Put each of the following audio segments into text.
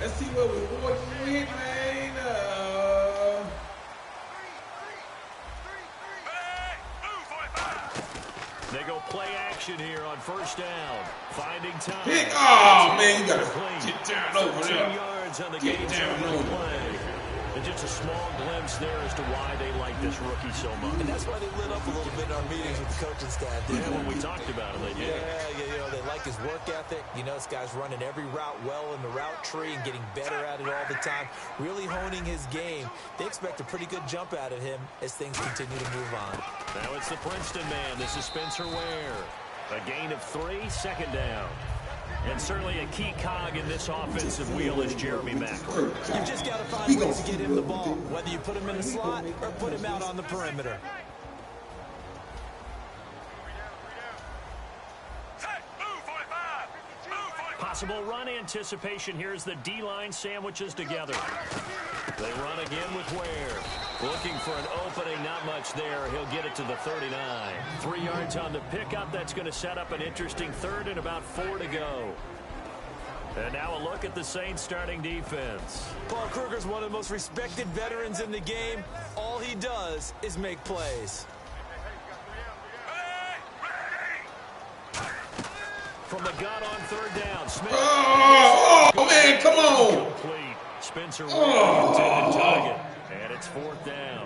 Let's see what we're working with, man. They go play action here on first down. Finding time. Pick. Oh, man, you got to get down over there. Yards on the Get down over play. And just a small glimpse there as to why they like this rookie so much. And that's why they lit up a little bit in our meetings with the coaching staff. Yeah, when we talked about it, they did. Yeah, you know, they like his work ethic. You know, this guy's running every route well in the route tree and getting better at it all the time. Really honing his game. They expect a pretty good jump out of him as things continue to move on. Now it's the Princeton man. This is Spencer Ware. A gain of 3, second down. And certainly a key cog in this offensive wheel is Jeremy Macklin. You've just got to find ways to get him the ball, whether you put him in the slot or put him out on the perimeter. Possible run anticipation. Here's the D-line sandwiches together. They run again with Ware. Looking for an opening, not much there. He'll get it to the 39. 3 yards on the pickup. That's going to set up an interesting third and about 4 to go. And now a look at the Saints starting defense. Paul Kruger's one of the most respected veterans in the game. All he does is make plays. From the gun on third down, Smith. Oh, man, come on. Complete. Spencer Ware intended target. And it's 4th down.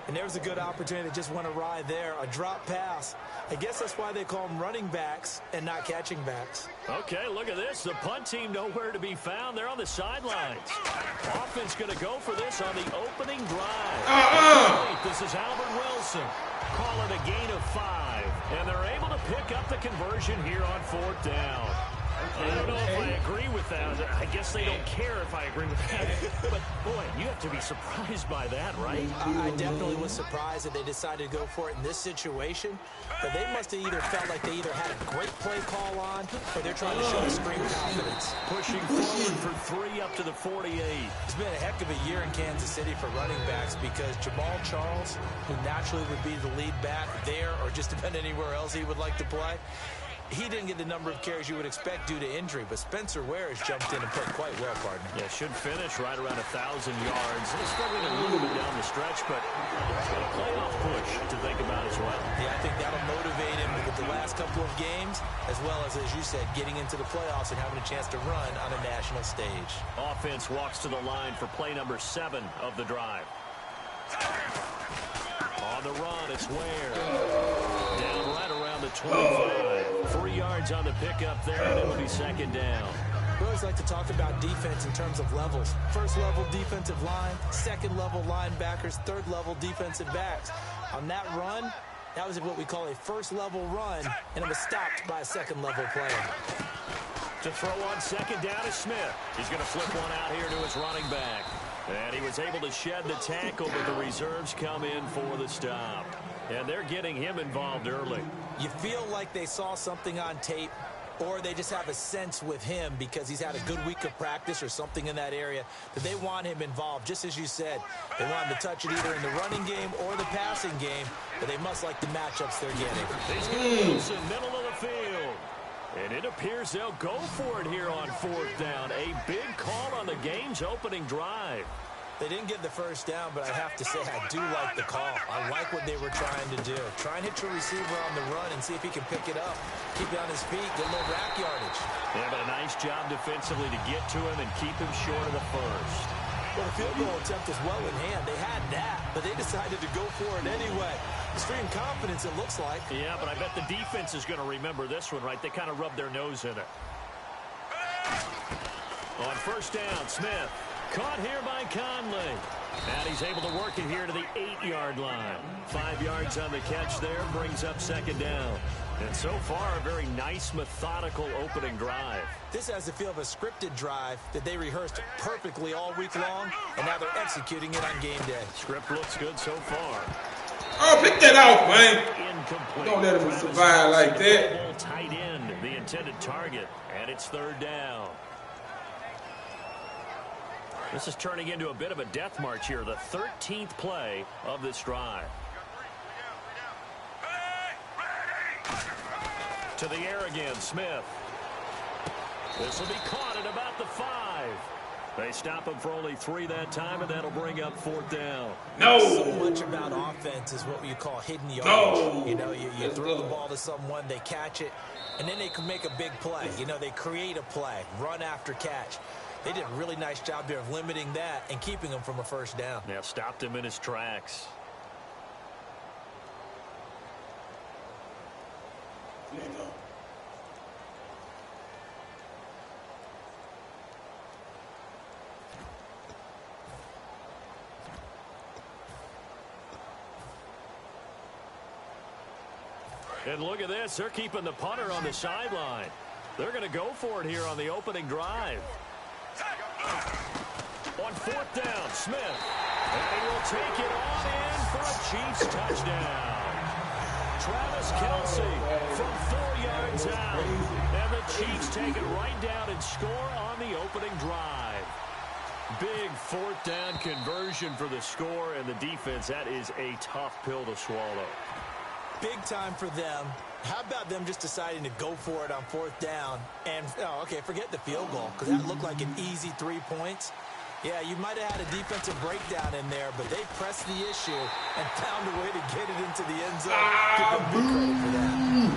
And there's a good opportunity that just went awry there. A drop pass. I guess that's why they call them running backs and not catching backs. Okay, look at this. The punt team nowhere to be found. They're on the sidelines. Offense going to go for this on the opening drive. This is Albert Wilson. Call it a gain of 5. And they're able to pick up the conversion here on 4th down. I don't know if I agree with that. I guess they don't care if I agree with that. But, boy, you have to be surprised by that, right? I definitely was surprised that they decided to go for it in this situation. But they must have either felt like they either had a great play call on or they're trying to show extreme confidence. Pushing forward for 3 up to the 48. It's been a heck of a year in Kansas City for running backs because Jamal Charles, who naturally would be the lead back there or just about anywhere else he would like to play, he didn't get the number of carries you would expect due to injury, but Spencer Ware has jumped in and played quite well, partner. Yeah, should finish right around 1,000 yards. He's struggling a little bit down the stretch, but he's got a playoff push to think about as well. Yeah, I think that'll motivate him with the last couple of games, as well as you said, getting into the playoffs and having a chance to run on a national stage. Offense walks to the line for play number 7 of the drive. On the run, it's Ware. Down right around the 25. 3 yards on the pickup there, and it'll be 2nd down. We always like to talk about defense in terms of levels. First level defensive line, second level linebackers, third level defensive backs. On that run, that was what we call a first level run, and it was stopped by a second level player. To throw on 2nd down is Smith. He's going to flip one out here to his running back. And he was able to shed the tackle, but the reserves come in for the stop. And they're getting him involved early. You feel like they saw something on tape, or they just have a sense with him because he's had a good week of practice or something in that area that they want him involved. Just as you said, they want him to touch it either in the running game or the passing game, but they must like the matchups they're getting. He's going to lose in middle of the field. And it appears they'll go for it here on 4th down. A big call on the game's opening drive. They didn't get the first down, but I have to say I do like the call. I like what they were trying to do. Try and hit your receiver on the run and see if he can pick it up. Keep it on his feet, get a little rack yardage. Yeah, but a nice job defensively to get to him and keep him short of the first. Well, the field goal attempt was well in hand. They had that, but they decided to go for it anyway. Extreme confidence, it looks like. Yeah, but I bet the defense is going to remember this one, right? They kind of rubbed their nose in it. On 1st down, Smith. Caught here by Conley. And he's able to work it here to the 8-yard line. 5 yards on the catch there, brings up 2nd down. And so far, a very nice, methodical opening drive. This has the feel of a scripted drive that they rehearsed perfectly all week long, and now they're executing it on game day. Script looks good so far. Oh, pick that off, man. Incomplete. Don't let him survive like that. Tight end, the intended target, and it's 3rd down. This is turning into a bit of a death march here, the 13th play of this drive. To the air again, Smith. This will be caught at about the 5. They stop him for only 3 that time, and that'll bring up 4th down. No. So much about offense is what you call hidden yardage. You know, you throw the ball to someone, they catch it, and then they can make a big play. You know, they create a play, run after catch. They did a really nice job there of limiting that and keeping him from a first down. Yeah, stopped him in his tracks. There you go. And look at this. They're keeping the punter on the sideline. They're going to go for it here on the opening drive. On 4th down, Smith. And he will take it on in for a Chiefs touchdown. Travis Kelce from 4 yards out. And the Chiefs take it right down and score on the opening drive. Big 4th down conversion for the score, and the defense, that is a tough pill to swallow. Big time for them. How about them just deciding to go for it on 4th down? And, oh, okay, forget the field goal, because that looked like an easy 3 points. Yeah, you might have had a defensive breakdown in there, but they pressed the issue and found a way to get it into the end zone. Give them big credit for that.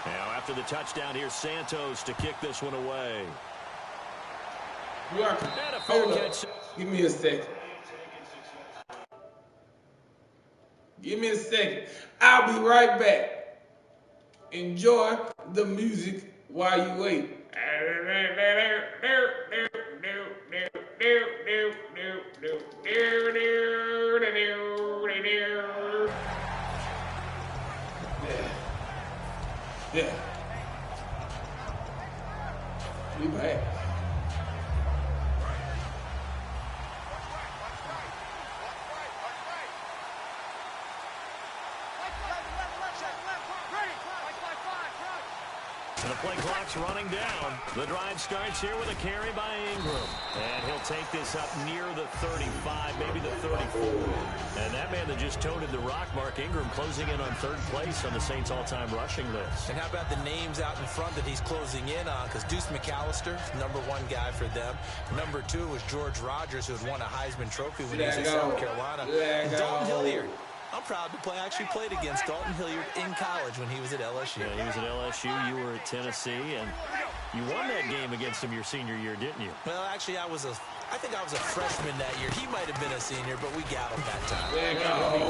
Now, after the touchdown, here's Santos to kick this one away. Hold up. Give me a second. Give me a second. I'll be right back. Enjoy the music while you wait. Yeah. Be back. And the play clock's running down. The drive starts here with a carry by Ingram. And he'll take this up near the 35, maybe the 34. And that man that just toted the rock, Mark Ingram, closing in on 3rd place on the Saints' all-time rushing list. And how about the names out in front that he's closing in on? Because Deuce McAllister, #1 guy for them. #2 was George Rogers, who had won a Heisman Trophy when he was in South Carolina. And Dalton Hilliard. I'm proud to play. I actually played against Dalton Hilliard in college when he was at LSU. Yeah, he was at LSU. You were at Tennessee, and you won that game against him your senior year, didn't you? Well, actually, I think I was a freshman that year. He might have been a senior, but we got him that time.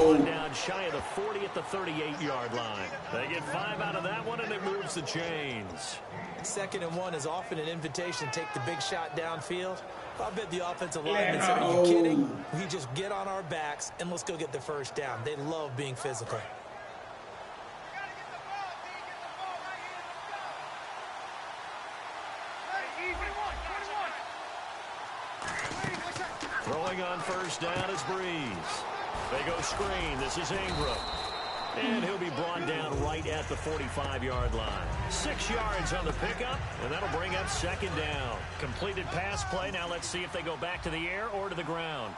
One down shy of the 40 at the 38-yard line. They get 5 out of that one, and it moves the chains. 2nd and 1 is often an invitation to take the big shot downfield. I bet the offensive linemen said, are you kidding? We just get on our backs and let's go get the first down. They love being physical. Throwing on 1st down is Breeze. They go screen. This is Ingram. And he'll be brought down right at the 45-yard line. 6 yards on the pickup, and that'll bring up 2nd down. Completed pass play. Now let's see if they go back to the air or to the ground.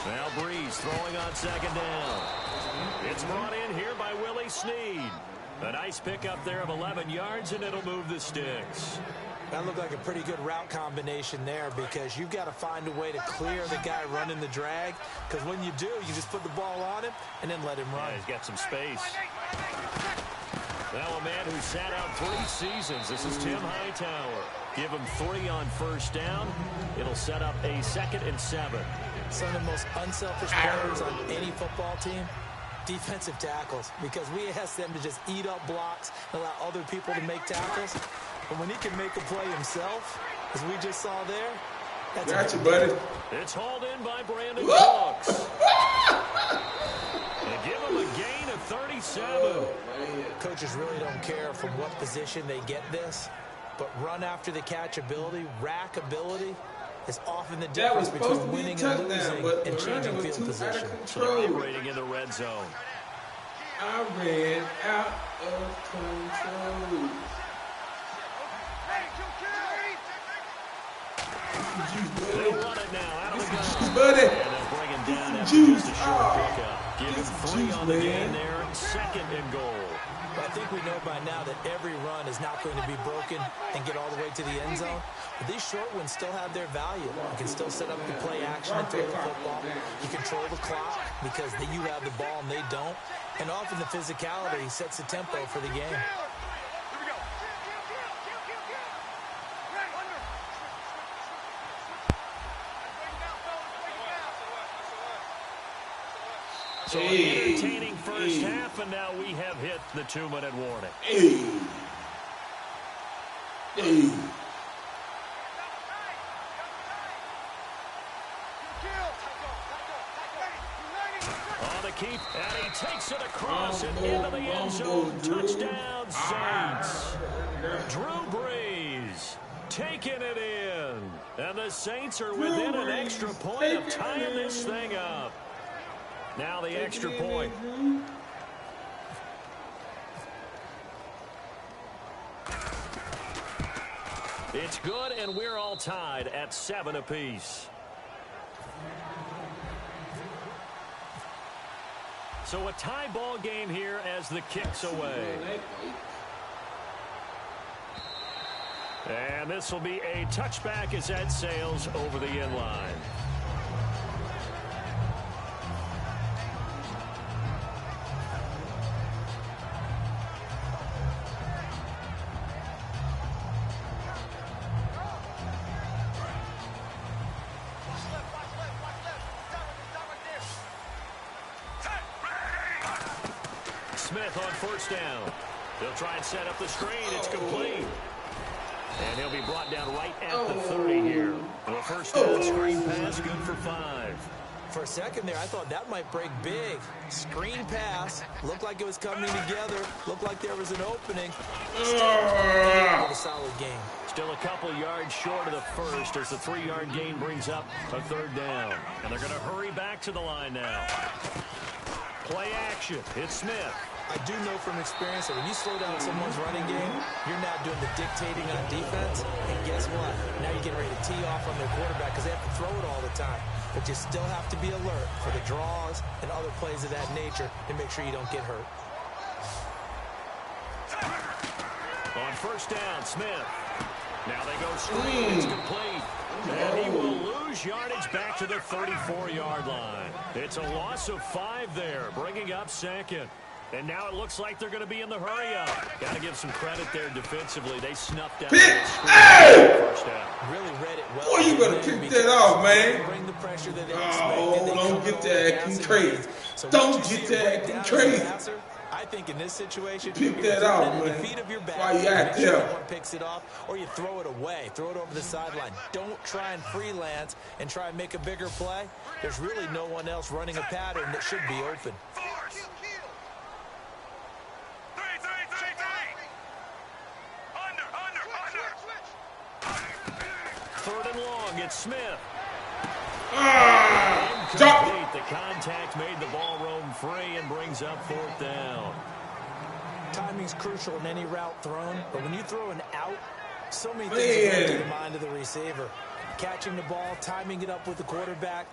Now Breeze throwing on 2nd down. It's brought in here by Willie Snead. A nice pickup there of 11 yards, and it'll move the sticks. That looked like a pretty good route combination there, because you've got to find a way to clear the guy running the drag, because when you do, you just put the ball on him and then let him run. Yeah, he's got some space. Now a man who sat out 3 seasons. This is Tim Hightower. Give him 3 on 1st down. It'll set up a 2nd and 7. Some of the most unselfish players on any football team, defensive tackles, because we ask them to just eat up blocks and allow other people to make tackles. But when he can make a play himself, as we just saw there, that's got you, buddy. It's hauled in by Brandon Cooks. They give him a gain of 37. Coaches really don't care from what position they get this, but run after the catch ability, rack ability, is often the difference between winning and losing and changing field position. So they're operating in the red zone. I ran out of control. They'll run it now out of the gun. Buddy. And they'll bring in on down after just a short pickup. Give him 3 on the game there, 2nd and goal. I think we know by now that every run is not going to be broken and get all the way to the end zone. But these short ones still have their value. You can still set up the play action and throw the football. You control the clock because you have the ball and they don't. And often the physicality sets the tempo for the game. So an entertaining first half, and now we have hit the 2-minute warning. On the keep, and he takes it across and into the end zone. Touchdown, Saints. Drew Brees taking it in. And the Saints are within an extra point of tying this thing up. Now the extra point. It's good, and we're all tied at 7 apiece. So a tie ball game here as the kick's away. And this will be a touchback as that sails over the end line. Smith on first down. They'll try and set up the screen. It's complete. And he'll be brought down right at the 30 here. And a first down screen pass, good for 5. For a second there, I thought that might break big. Screen pass. Looked like it was coming together. Looked like there was an opening. Still a solid game. Still a couple yards short of the first as the 3-yard gain brings up a 3rd down. And they're going to hurry back to the line now. Play action. It's Smith. I do know from experience that when you slow down someone's running game, you're now doing the dictating on defense. And guess what? Now you're getting ready to tee off on their quarterback because they have to throw it all the time. But you still have to be alert for the draws and other plays of that nature to make sure you don't get hurt. On first down, Smith. Now they go screen. It's complete. And he will lose yardage back to the 34-yard line. It's a loss of 5 there, bringing up 2nd. And now it looks like they're going to be in the hurry-up. Got to give some credit there defensively. They snuffed out that first down. Really read it well. Boy, you better kick that off, man. Bring the pressure that they Don't get that acting crazy. Don't get that acting crazy. I think in this situation, pick that off, man. The feet of your back, why you out there? Someone picks it off, or you throw it away. Throw it over the sideline. Don't try and freelance and try and make a bigger play. There's really no one else running a pattern that should be open. 3rd and long, it's Smith. Drop. The contact made the ball roam free and brings up 4th down. Timing's crucial in any route thrown, but when you throw an out, so many things go to the mind of the receiver. Catching the ball, timing it up with the quarterback.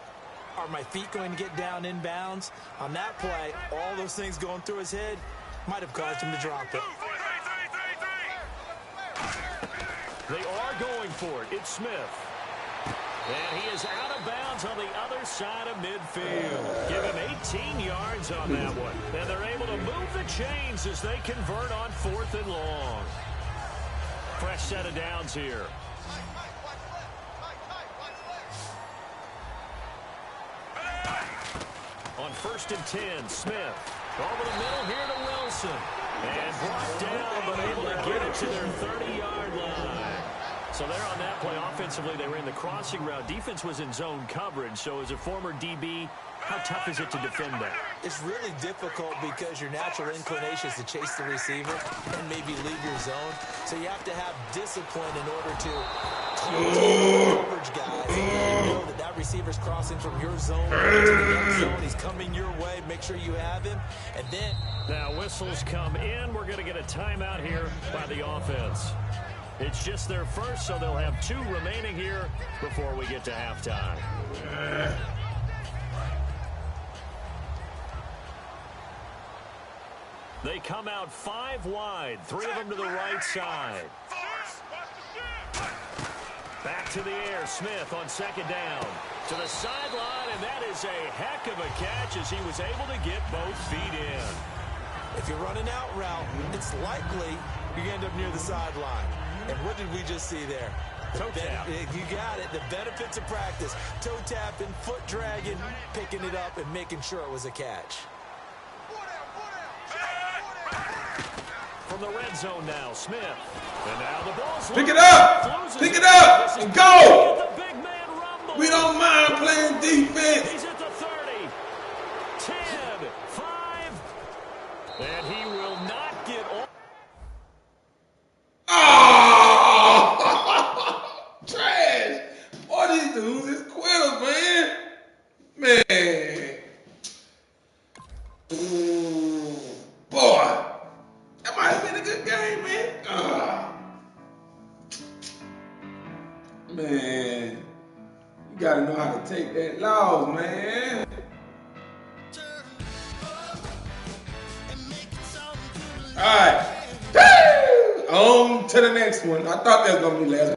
Are my feet going to get down in bounds? On that play, all those things going through his head might have caused him to drop it. They are going for it. It's Smith. And he is out of bounds on the other side of midfield. Give him 18 yards on that one. And they're able to move the chains as they convert on 4th and long. Fresh set of downs here. On 1st and 10, Smith. Over the middle here to Wilson. And brought down, but able to get it to their 30-yard line. So there on that play, offensively, they were in the crossing route. Defense was in zone coverage. So as a former DB, how tough is it to defend that? It's really difficult because your natural inclination is to chase the receiver and maybe leave your zone. So you have to have discipline in order to coverage guys. And you know that receiver's crossing from your zone to the next zone. He's coming your way. Make sure you have him. And then now whistles come in. We're going to get a timeout here by the offense. It's just their first, so they'll have 2 remaining here before we get to halftime. They come out 5 wide, 3 of them to the right side. Back to the air, Smith on 2nd down. To the sideline, and that is a heck of a catch as he was able to get both feet in. If you're running out route, it's likely you're going to end up near the sideline. And what did we just see there? Toe tap. You got it. The benefits of practice. Toe tapping, foot dragging, picking it up, and making sure it was a catch. From the red zone now, Smith. And now the ball's Pick it up! Pick it up! And go! The big man rumble. We don't mind playing defense. He's at the 30. 10, 5. And he will not get off. Oh! Trash! All these dudes is quitters, man. Man. Ooh, boy. That might have been a good game, man. Man. You gotta know how to take that loss, man. All right. On to the next one. I thought that was gonna be last.